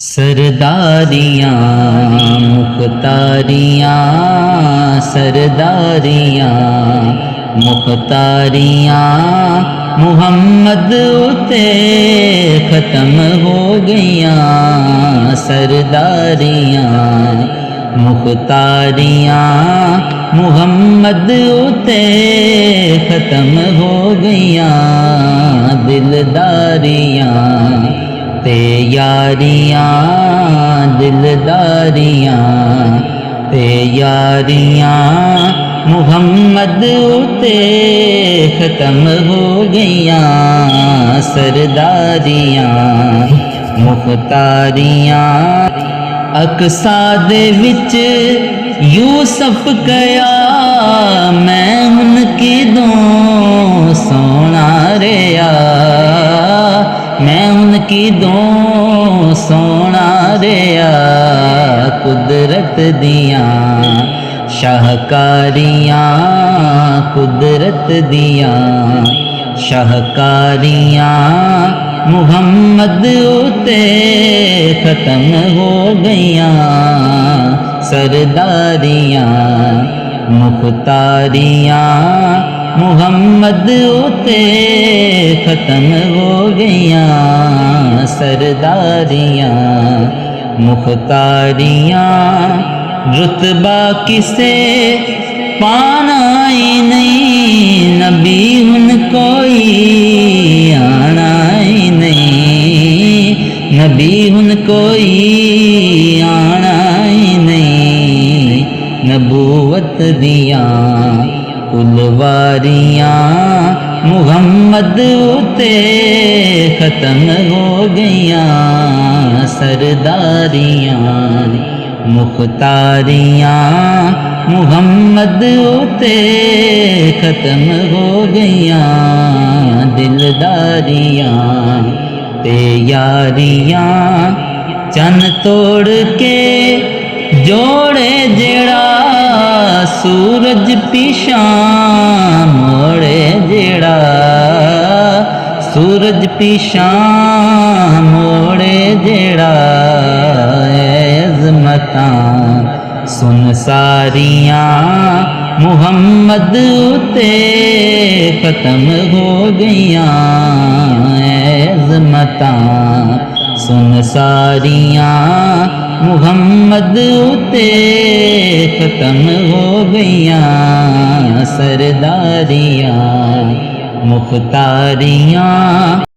सरदारियाँ मुख्तारियाँ, सरदारियाँ मुख्तारियाँ मुहम्मद उते ख़त्म हो गईयाँ। सरदारियाँ मुख्तारियाँ मुहम्मद उते ख़त्म हो गईयाँ। दिलदारियाँ ते यारियाँ, दिलदारियाँ ते यारियाँ मुहम्मद उते ख़त्म हो गईयाँ। सरदारियाँ मुख्तारियाँ अक्सा दे विच यूसुफ कया, मैं उनकी दो सोना रिया, मैं उनकी दो सोना रिया। कुदरत दियाँ शाहकारियाँ, कुदरत दियाँ शाहकारियाँ मुहम्मद उते ख़त्म हो गईयाँ। सरदारियाँ मुख्तारियाँ मुहम्मद उते ख़त्म हो गईयाँ। सरदारियाँ मुख्तारियाँ रुतबा किसे पाना ही नहीं, नबी हुन कोई आना ही नहीं, नबी हुन कोई आना ही नहीं। नबूवत दियाँ कुलवारियाँ मुहम्मद उते ख़त्म हो गईयाँ। सरदारियाँ मुख्तारियाँ मुहम्मद उते ख़त्म हो गईयाँ। दिलदारियाँ ते यारियाँ चन तोड़ के जोड़े जेड़ा, सूरज पिछा मोड़े जेड़ा, सूरज पिछा मोड़े जेड़ा। अज़मतां सुन सारियाँ मुहम्मद उते ख़त्म हो गईयाँ। अज़मतां सुन सारियाँ मुहम्मद उते ख़त्म हो गईयाँ। सरदारियाँ मुख्तारियाँ